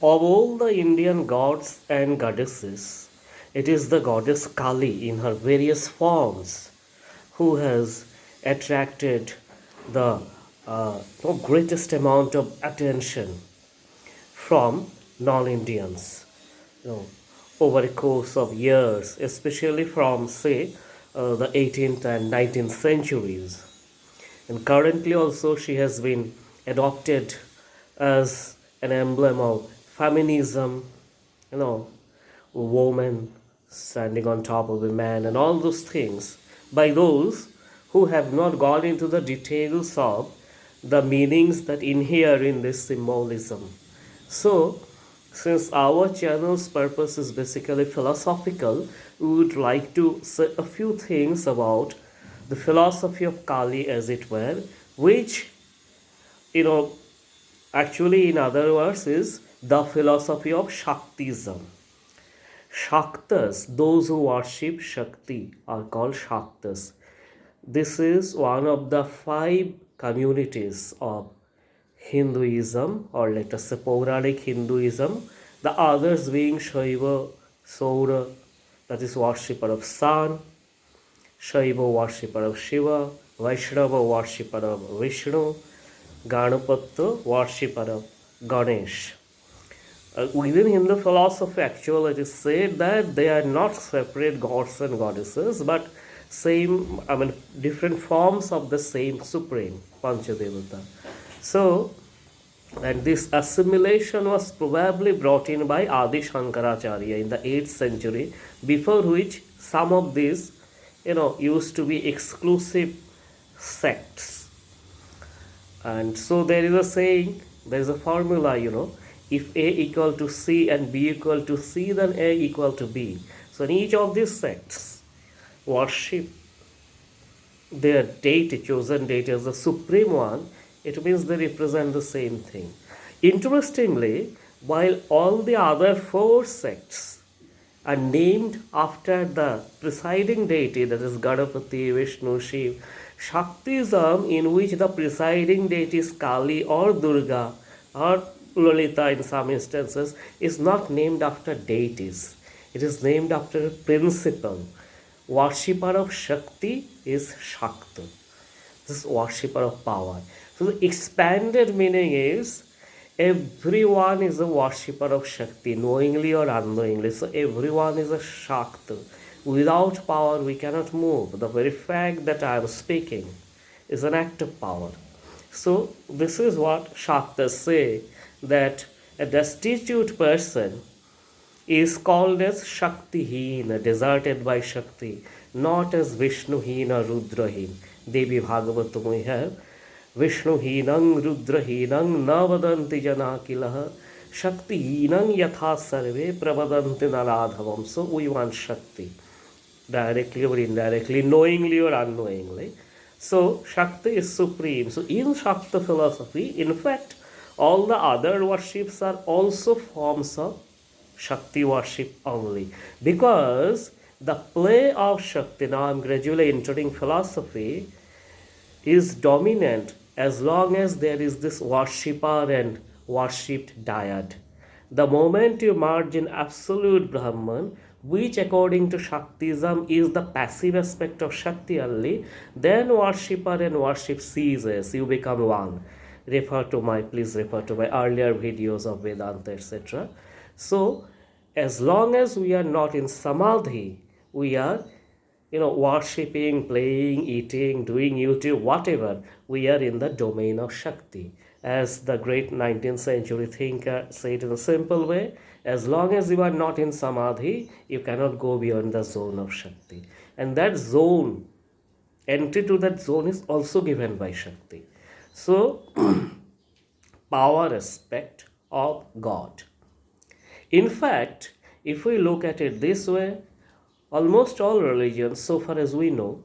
Of all the Indian gods and goddesses, it is the goddess Kali in her various forms who has attracted the greatest amount of attention from non-Indians, you know, over a course of years, especially from, say, the 18th and 19th centuries. And currently, also, she has been adopted as an emblem of feminism, you know, a woman standing on top of a man, and all those things by those who have not gone into the details of the meanings that inhere in this symbolism. So, since our channel's purpose is basically philosophical, we would like to say a few things about the philosophy of Kali, as it were, which, you know, actually, in other words, is the philosophy of Shaktism. Shaktas, those who worship Shakti, are called Shaktas. This is one of the five communities of Hinduism, or let us say Puranic Hinduism, the others being Shaiva, Saura, that is worshipper of sun, Shaiva worshipper of Shiva, Vaishnava worshipper of Vishnu, Ganapata worshipper of Ganesh. Within Hindu philosophy, actually, it is said that they are not separate gods and goddesses, but different forms of the same supreme Panchadevata. So, and this assimilation was probably brought in by Adi Shankaracharya in the 8th century, before which some of these, used to be exclusive sects. And so there is a saying, there is a formula, if A equal to C and B equal to C, then A equal to B. So in each of these sects, worship their deity, chosen deity as the supreme one, it means they represent the same thing. Interestingly, while all the other four sects are named after the presiding deity, that is Ganapati, Vishnu, Shiv, Shaktism, in which the presiding deity is Kali or Durga or Lolita in some instances, is not named after deities. It is named after a principle. Worshipper of Shakti is Shakta. This is worshipper of power. So the expanded meaning is everyone is a worshipper of Shakti, knowingly or unknowingly. So everyone is a Shakta. Without power, we cannot move. The very fact that I am speaking is an act of power. So this is what Shaktas say, that a destitute person is called as Shaktihin, deserted by Shakti, not as Vishnuhin or Rudrahin. Devi Bhagavatam we have Vishnuhinang Rudrahinang Navadanti Jana Kilaha Shaktihinang Yatha Sarve Pravadanti Naradhavam. So we want Shakti, directly or indirectly, knowingly or unknowingly. So Shakti is supreme. So in Shakta philosophy, in fact, all the other worships are also forms of Shakti worship only, because the play of Shakti, now I'm gradually entering philosophy, is dominant as long as there is this worshipper and worshipped dyad. The moment you merge in absolute Brahman, which according to Shaktism is the passive aspect of Shakti only, then worshipper and worship ceases, you become one. Please refer to my earlier videos of Vedanta, etc. So, as long as we are not in samadhi, we are, worshipping, playing, eating, doing YouTube, whatever, we are in the domain of Shakti. As the great 19th century thinker said in a simple way, as long as you are not in samadhi, you cannot go beyond the zone of Shakti. And that zone, entry to that zone is also given by Shakti. So, power aspect of God. In fact, if we look at it this way, almost all religions, so far as we know,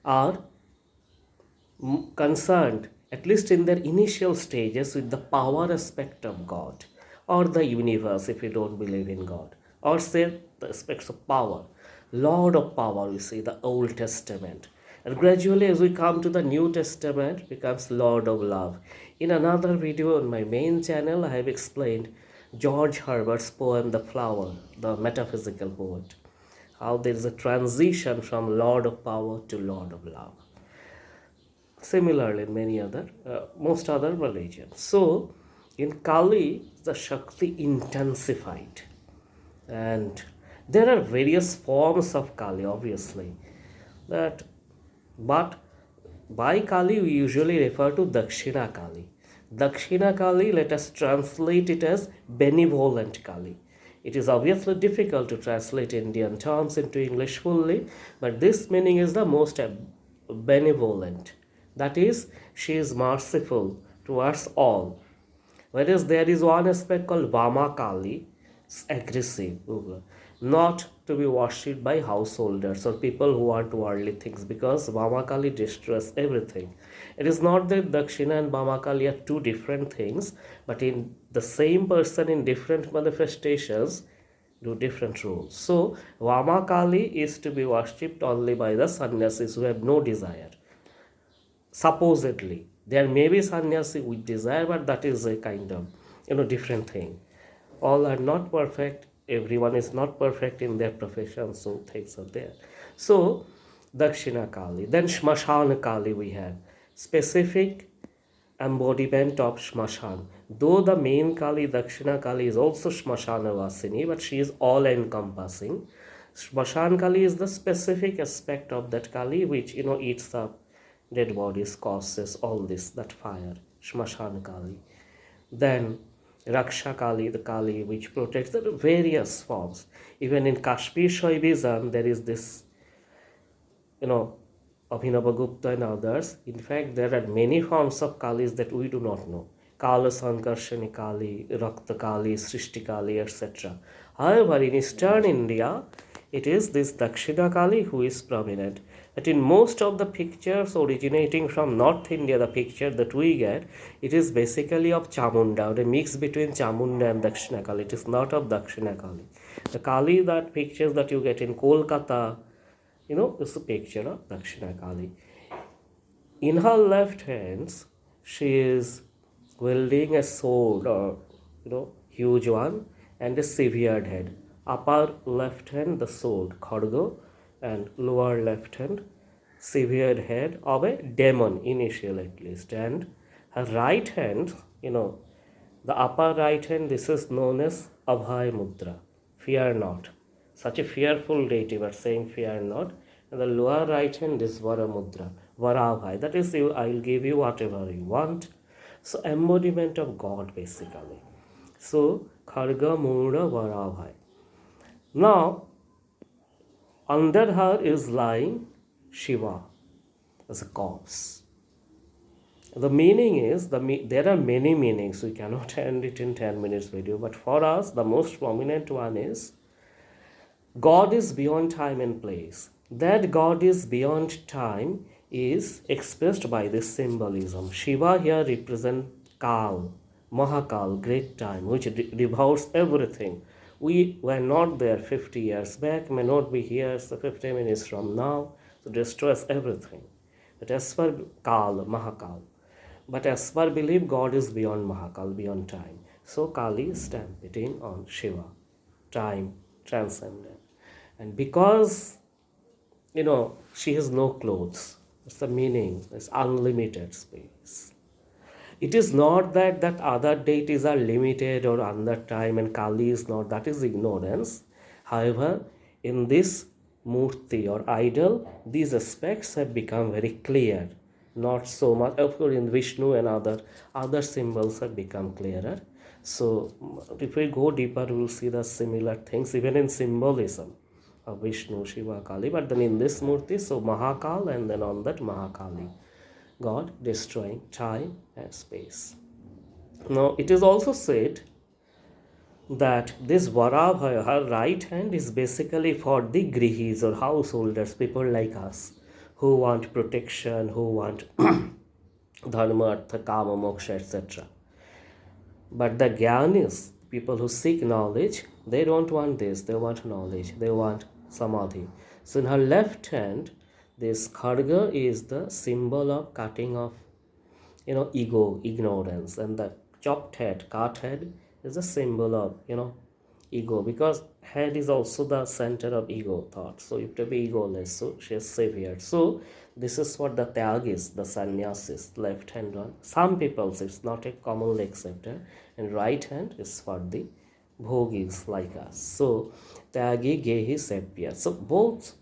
are concerned, at least in their initial stages, with the power aspect of God or the universe, if we don't believe in God, or say the aspects of power. Lord of power, we see the Old Testament. And gradually, as we come to the New Testament, becomes Lord of love. In another video on my main channel, I have explained George Herbert's poem The Flower, the metaphysical poet, how there is a transition from Lord of Power to Lord of Love. Similarly, in most other religions. So, in Kali, the Shakti intensified, and there are various forms of Kali, obviously. That, but by Kali, we usually refer to Dakshina Kali. Dakshina Kali, let us translate it as benevolent Kali. It is obviously difficult to translate Indian terms into English fully, but this meaning is the most benevolent. That is, she is merciful towards all. Whereas there is one aspect called Vama Kali, aggressive, not to be worshipped by householders or people who want worldly things, because Vama Kali destroys everything. It is not that Dakshina and Vama Kali are two different things, but in the same person in different manifestations do different roles. So Vama Kali is to be worshipped only by the sannyasis who have no desire. Supposedly, there may be sannyasi with desire, but that is a kind of different thing. All are not perfect. Everyone is not perfect in their profession, so things are there. So Dakshina Kali, then Shmashan Kali we have specific embodiment of Shmashan. Though the main Kali, Dakshina Kali, is also Shmashana Vasini, but she is all encompassing. Shmashan Kali is the specific aspect of that Kali which eats up dead bodies, causes all this, that fire, Shmashan Kali. Then Raksha Kali, the Kali which protects, the various forms. Even in Kashmir Shaivism, there is this, Abhinavagupta and others. In fact, there are many forms of Kalis that we do not know. Kala Sankarshani Kali, Rakta Kali, Srishti Kali, etc. However, in Eastern India, it is this Dakshina Kali who is prominent. But in most of the pictures originating from North India, the picture that we get, it is basically of Chamunda, or a mix between Chamunda and Dakshina Kali. It is not of Dakshina Kali. The Kali, that pictures that you get in Kolkata, is a picture of Dakshina Kali. In her left hands, she is wielding a sword, or huge one, and a severed head. Upper left hand, the sword, Khadga, and lower left hand, severed head of a demon, initial at least. And her right hand, the upper right hand, this is known as Abhay Mudra, fear not. Such a fearful deity, but saying fear not. And the lower right hand is Vara Mudra, Varabhai. That is, I'll give you whatever you want. So, embodiment of God basically. So, Kharga Mura Varabhai. Now, under her is lying Shiva as a corpse. The meaning is, there are many meanings. We cannot end it in 10 minutes video. But for us, the most prominent one is, God is beyond time and place. That God is beyond time is expressed by this symbolism. Shiva here represents Kal, Mahakal, great time, which devours everything. We were not there 50 years back, may not be here 50 minutes from now, so destroys everything. But as per Kal, Mahakal. But as per belief, God is beyond Mahakal, beyond time. So Kali is stampeding on Shiva, time, transcendent. And because, she has no clothes, that's the meaning, it's unlimited space. It is not that other deities are limited or under time and Kali is not, that is ignorance. However, in this murti or idol, these aspects have become very clear. Not so much, of course, in Vishnu and other symbols have become clearer. So, if we go deeper, we will see the similar things, even in symbolism of Vishnu, Shiva, Kali. But then in this murti, so Mahakal, and then on that Mahakali. God destroying time and space. Now, it is also said that this Varabhaya, her right hand, is basically for the grihis or householders, people like us, who want protection, who want dharma, artha, kama, moksha, etc. But the jnanis, people who seek knowledge, they don't want this, they want knowledge, they want samadhi. So in her left hand, this khadga is the symbol of cutting off ego, ignorance, and the chopped head, cut head, is a symbol of ego, because head is also the center of ego thought. So you have to be egoless. So she is savior. So this is what the tyag is, the sannyasis, left hand one. Some people it's not a commonly accepted, and right hand is for the bhogis like us. So tyagi, gehi, savior. So both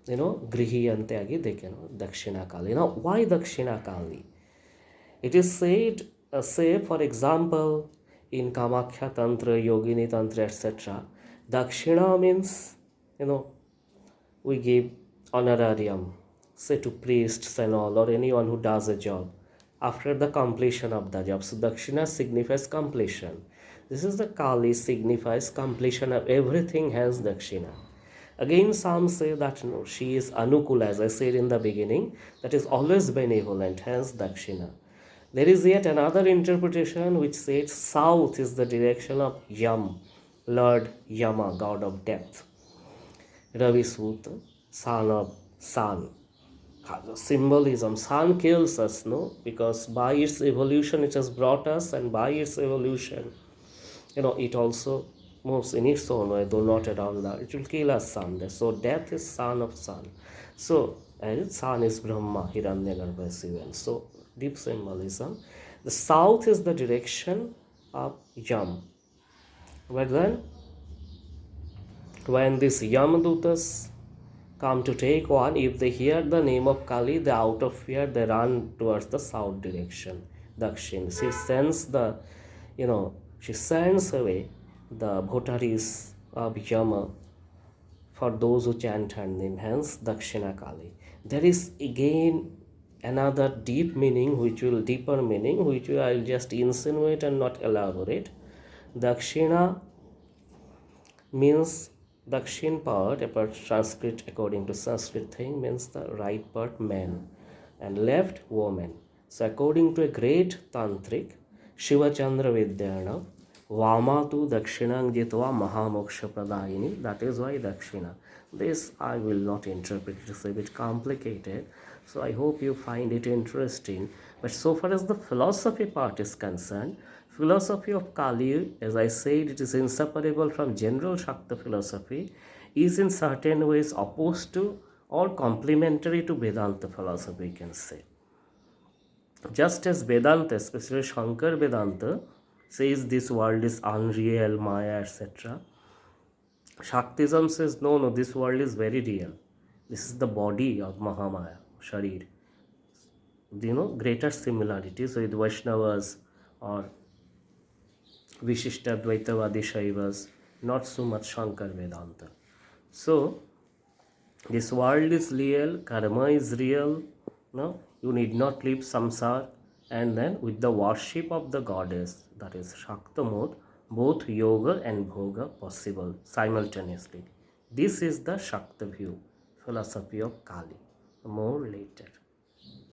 grihi and tyagi, they can Dakshina Kali. Now why Dakshina Kali? It is said, say for example, in Kamakhya Tantra, Yogini Tantra, etc. Dakshina means, we give honorarium, say to priests and all, or anyone who does a job after the completion of the job. So Dakshina signifies completion. This is the Kali, signifies completion of everything, hence Dakshina. Again, some say that no, she is Anukula, as I said in the beginning, that is always benevolent, hence Dakshina. There is yet another interpretation which says south is the direction of Yam, Lord Yama, god of death. Ravi Suta, son of sun. Symbolism, sun kills us, no? Because by its evolution it has brought us, and by its evolution, it also moves in its own way, though not around that. It will kill us someday. So death is son of sun. So, and sun is Brahma, Hiranyagarbha is Shivan. So, deep symbolism. The south is the direction of Yam. But then, when these Yamadutas come to take one, if they hear the name of Kali, they out of fear, they run towards the south direction, Dakshin. She sends away the votaries of Yama for those who chant her name, hence Dakshina Kali. There is again another deeper meaning, which I will just insinuate and not elaborate. Dakshina means Dakshin part, apart Sanskrit, according to Sanskrit thing, means the right part man, and left woman. So according to a great tantric, Shiva Chandra Vidyana, Vamatu Dakshinang Jitva Mahamoksha Pradayini, that is why Dakshina. This I will not interpret, it is a bit complicated, so I hope you find it interesting. But so far as the philosophy part is concerned, philosophy of Kali, as I said, it is inseparable from general Shakta philosophy, is in certain ways opposed to or complementary to Vedanta philosophy, you can say. Just as Vedanta, especially Shankar Vedanta, says this world is unreal, Maya, etc. Shaktism says, no, this world is very real. This is the body of Mahamaya, Sharir. Greater similarities with Vaishnavas or Vishishta Dvaitavadi Shaivas, not so much Shankar Vedanta. So, this world is real, karma is real, no? You need not leave samsara, and then with the worship of the goddess, that is Shakta mode, both yoga and bhoga possible simultaneously. This is the Shakta view, philosophy of Kali. More later.